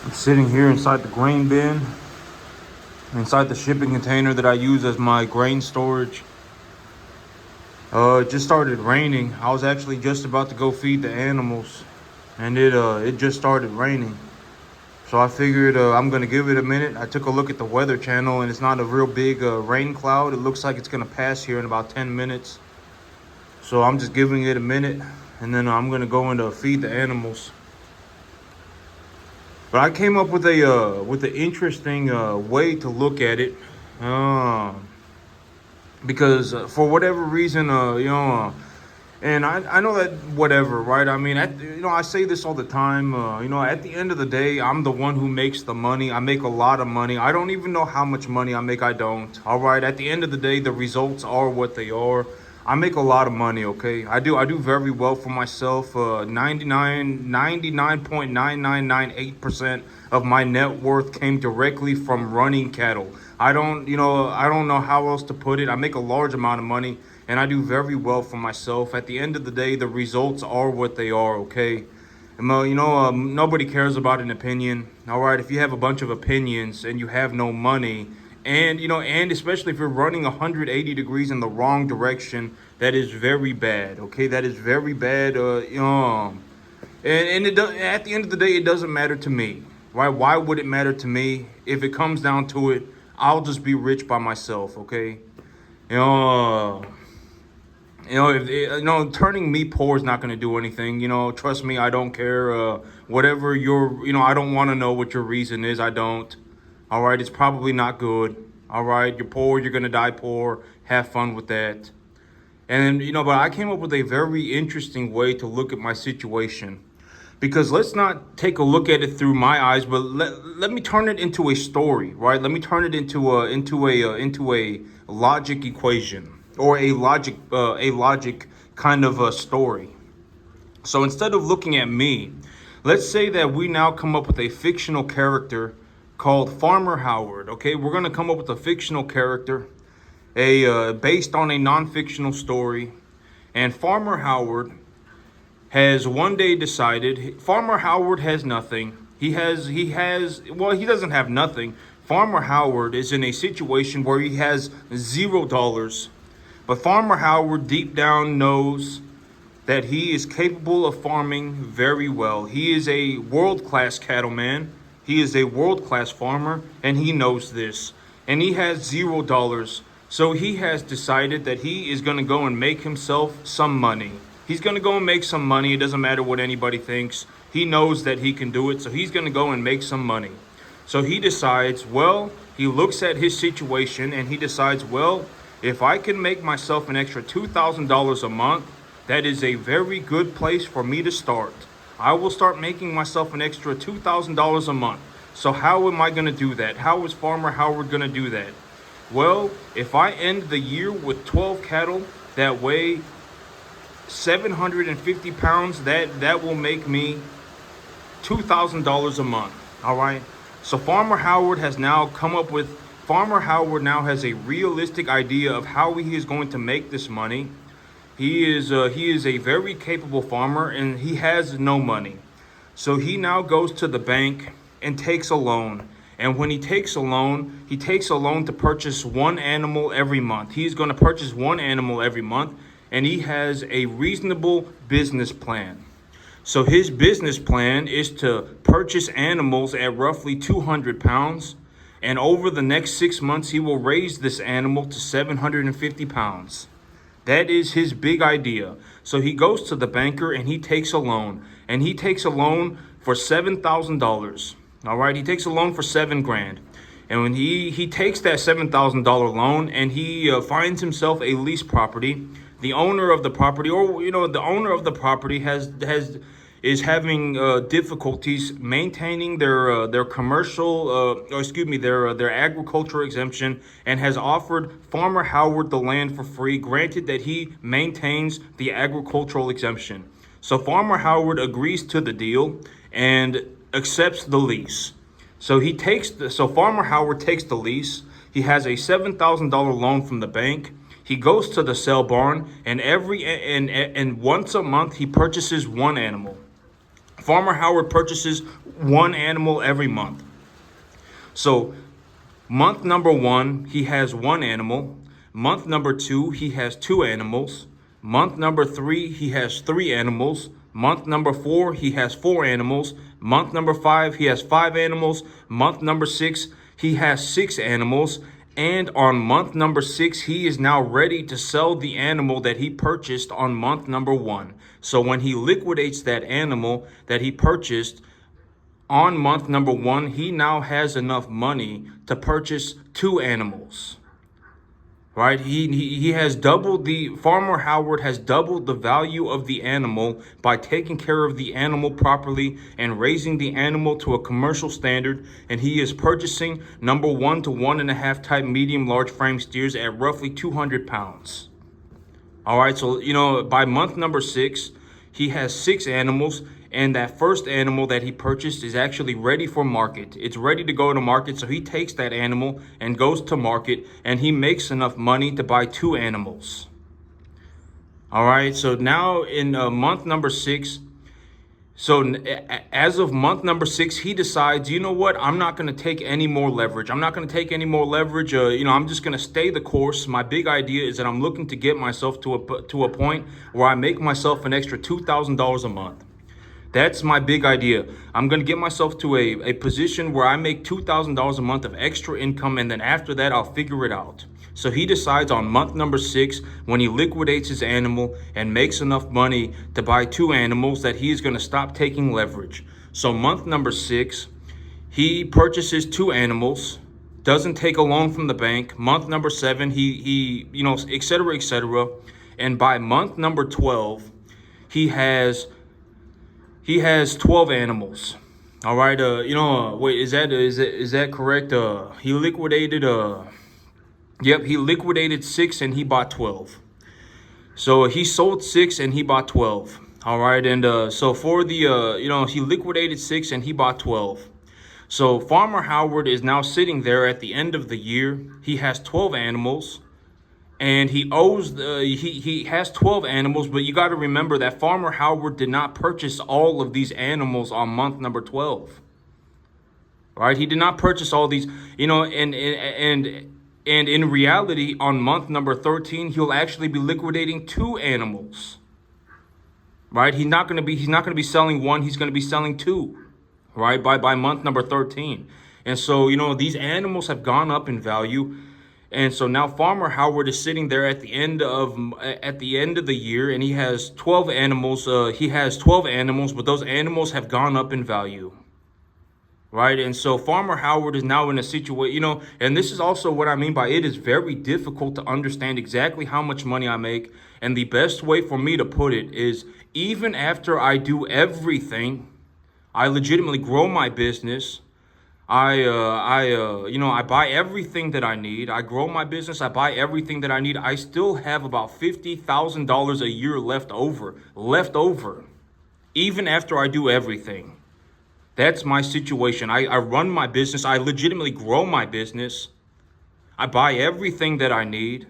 I'm sitting here inside the grain bin, inside the shipping container that I use as my grain storage. It just started raining. I was actually just about to go feed the animals, and it just started raining. So I figured I'm gonna give it a minute. I took a look at the weather channel, and it's not a real big rain cloud. It looks like it's gonna pass here in about 10 minutes. So I'm just giving it a minute, and then I'm gonna go and feed the animals. But I came up with an interesting way to look at it, because for whatever reason, and I know that whatever, right? I mean, I say this all the time. At the end of the day, I'm the one who makes the money. I make a lot of money. I don't even know how much money I make. I don't. All right. At the end of the day, the results are what they are. I make a lot of money, okay? I do very well for myself. 99.9998% of my net worth came directly from running cattle. I don't know how else to put it. I make a large amount of money, and I do very well for myself. At the end of the day, the results are what they are, okay? Nobody cares about an opinion. All right, if you have a bunch of opinions and you have no money, and especially if you're running 180 degrees in the wrong direction, that is very bad, okay? That is very bad. And it does, at the end of the day, it doesn't matter to me, right? Why would it matter to me? If it comes down to it, I'll just be rich by myself, okay? You know, turning me poor is not going to do anything. Trust me, I don't care. Whatever I don't want to know what your reason is. I don't. All right, it's probably not good. All right, you're poor, you're going to die poor. Have fun with that. And, but I came up with a very interesting way to look at my situation. Because let's not take a look at it through my eyes, but let me turn it into a story, right? Let me turn it into a logic equation, or a logic kind of a story. So instead of looking at me, let's say that we now come up with a fictional character called Farmer Howard. Okay, we're gonna come up with a fictional character, based on a non-fictional story, and Farmer Howard has one day decided. Farmer Howard has nothing. He doesn't have nothing. Farmer Howard is in a situation where he has $0, but Farmer Howard deep down knows that he is capable of farming very well. He is a world-class cattleman. He is a world-class farmer, and he knows this. And he has $0. So he has decided that he is going to go and make himself some money. He's going to go and make some money. It doesn't matter what anybody thinks. He knows that he can do it, so he's going to go and make some money. So he decides, he looks at his situation, and he decides, if I can make myself an extra $2,000 a month, that is a very good place for me to start. I will start making myself an extra $2,000 a month. So how am I going to do that? How is Farmer Howard going to do that? Well, if I end the year with 12 cattle that weigh 750 pounds, that will make me $2,000 a month. All right. So Farmer Howard now has a realistic idea of how he is going to make this money. He is a very capable farmer, and he has no money. So he now goes to the bank and takes a loan. And when he takes a loan to purchase one animal every month. He's going to purchase one animal every month, and he has a reasonable business plan. So his business plan is to purchase animals at roughly 200 pounds, and over the next 6 months, he will raise this animal to 750 pounds. That is his big idea. So he goes to the banker and he takes a loan. And he takes a loan for $7,000. All right, he takes a loan for $7,000. And when he takes that $7,000 loan and he finds himself a lease property, the owner of the property, is having difficulties maintaining their commercial, their agriculture exemption, and has offered Farmer Howard the land for free, granted that he maintains the agricultural exemption. So Farmer Howard agrees to the deal and accepts the lease. So Farmer Howard takes the lease. He has a $7,000 loan from the bank. He goes to the sale barn, and once a month he purchases one animal. Farmer Howard purchases one animal every month. So month number 1, he has one animal. Month number 2, he has two animals. Month number 3, he has three animals. Month number 4, he has four animals. Month number 5, he has five animals. Month number 6, he has six animals. And on month number 6, he is now ready to sell the animal that he purchased on month number 1. So when he liquidates that animal that he purchased on month number 1, he now has enough money to purchase two animals. Right? He has doubled Farmer Howard has doubled the value of the animal by taking care of the animal properly and raising the animal to a commercial standard. And he is purchasing number 1 to 1.5 type medium large frame steers at roughly 200 pounds. All right. So, by month number 6, he has 6 animals. And that first animal that he purchased is actually ready for market. It's ready to go to market. So he takes that animal and goes to market, and he makes enough money to buy 2 animals. All right. So now in month number 6, as of month number 6, he decides, you know what? I'm not going to take any more leverage. I'm just going to stay the course. My big idea is that I'm looking to get myself to a point where I make myself an extra $2,000 a month. That's my big idea. I'm going to get myself to a position where I make $2,000 a month of extra income, and then after that, I'll figure it out. So he decides on month number 6, when he liquidates his animal and makes enough money to buy 2 animals, that he is going to stop taking leverage. So month number 6, he purchases 2 animals, doesn't take a loan from the bank. Month number 7, he et cetera, et cetera. And by month number 12, he has 12 animals. All right. Wait, is that correct? He liquidated. He liquidated 6 and he bought 12. So he sold 6 and he bought 12. All right. And so for the he liquidated 6 and he bought 12. So Farmer Howard is now sitting there at the end of the year. He has 12 animals. And he has 12 animals, but you got to remember that Farmer Howard did not purchase all of these animals on month number 12. Right? He did not purchase all these, and in reality, on month number 13, he'll actually be liquidating 2 animals. Right? He's not going to be selling 1, he's going to be selling 2. Right? By month number 13. And so, these animals have gone up in value. And so now Farmer Howard is sitting there at the end of the year, and he has 12 animals. But those animals have gone up in value. Right? And so Farmer Howard is now in a situation, and this is also what I mean by it is very difficult to understand exactly how much money I make. And the best way for me to put it is, even after I do everything, I legitimately grow my business. I buy everything that I need. I grow my business. I buy everything that I need. I still have about $50,000 a year left over, even after I do everything. That's my situation. I run my business. I legitimately grow my business. I buy everything that I need.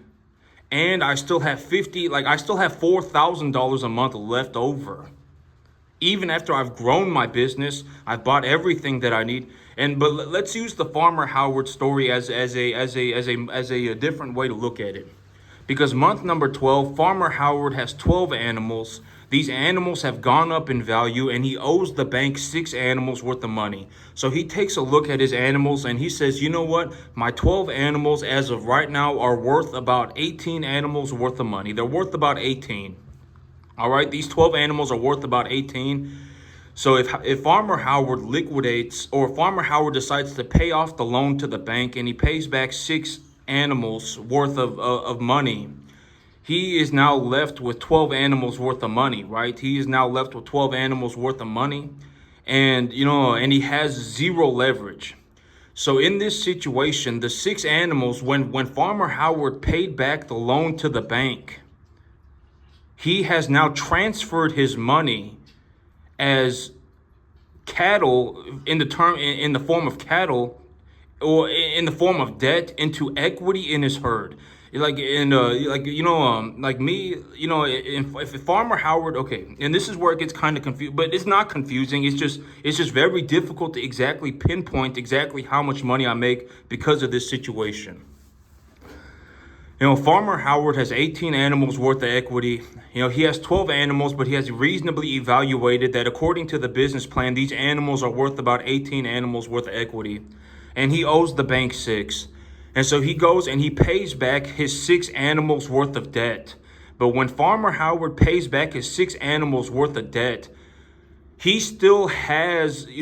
And I still have $4,000 a month left over. Even after I've grown my business, I've bought everything that I need. But let's use the Farmer Howard story as a different way to look at it. Because month number 12, Farmer Howard has 12 animals. These animals have gone up in value, and he owes the bank 6 animals worth of money. So he takes a look at his animals and he says, you know what? My 12 animals as of right now are worth about 18 animals worth of money. They're worth about 18. All right, these 12 animals are worth about 18. So if Farmer Howard liquidates, or Farmer Howard decides to pay off the loan to the bank and he pays back 6 animals worth of money, he is now left with 12 animals worth of money, right? He is now left with 12 animals worth of money, and and he has 0 leverage. So in this situation, the 6 animals, when Farmer Howard paid back the loan to the bank, he has now transferred his money as cattle in the form of cattle, or in the form of debt, into equity in his herd. like me, if Farmer Howard, okay, and this is where it gets kind of confused, but it's not confusing. It's just very difficult to exactly pinpoint exactly how much money I make because of this situation. Farmer Howard has 18 animals worth of equity. He has 12 animals, but he has reasonably evaluated that according to the business plan, these animals are worth about 18 animals worth of equity. And he owes the bank 6. And so he goes and he pays back his 6 animals worth of debt. But when Farmer Howard pays back his 6 animals worth of debt, he still has, that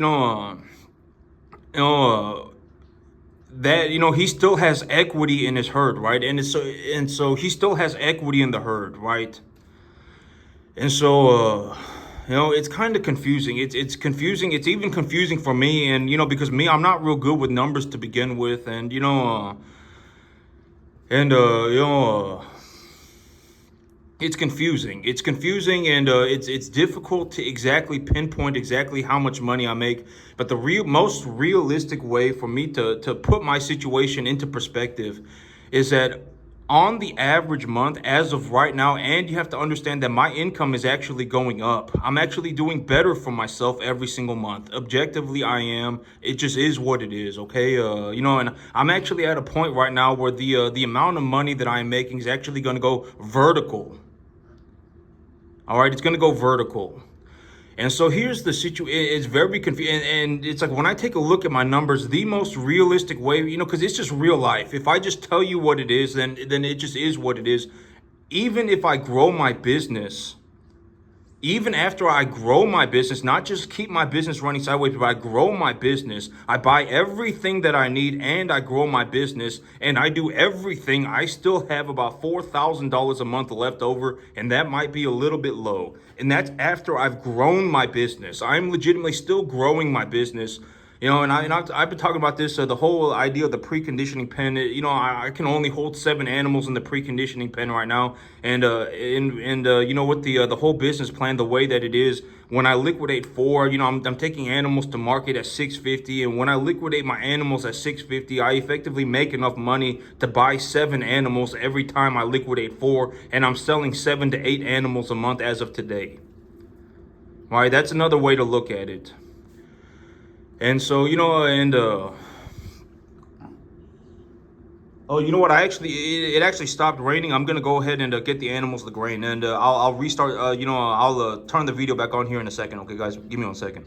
he still has equity in his herd, right? And so he still has equity in the herd, right? And so it's kind of confusing. It's confusing. It's even confusing for me, and because me, I'm not real good with numbers to begin with, and it's confusing. It's confusing, and it's difficult to exactly pinpoint exactly how much money I make. But the most realistic way for me to put my situation into perspective is that on the average month, as of right now, and you have to understand that my income is actually going up. I'm actually doing better for myself every single month. Objectively, I am. It just is what it is, okay? And I'm actually at a point right now where the amount of money that I'm making is actually going to go vertical. All right, it's going to go vertical. And so here's the situation. It's very confusing. And it's like when I take a look at my numbers, the most realistic way, because it's just real life. If I just tell you what it is, then it just is what it is. Even if I grow my business, even after I grow my business, not just keep my business running sideways, but I grow my business, I buy everything that I need and I grow my business and I do everything, I still have about $4,000 a month left over, and that might be a little bit low. And that's after I've grown my business. I'm legitimately still growing my business. I've been talking about this, the whole idea of the preconditioning pen. I can only hold 7 animals in the preconditioning pen right now, and with the whole business plan, the way that it is, when I liquidate 4, I'm taking animals to market at $650, and when I liquidate my animals at $650, I effectively make enough money to buy 7 animals every time I liquidate 4, and I'm selling 7 to 8 animals a month as of today. All right, that's another way to look at it. And so, oh, you know what? It actually stopped raining. I'm gonna go ahead and get the animals the grain, and I'll restart. I'll turn the video back on here in a second. Okay, guys, give me 1 second.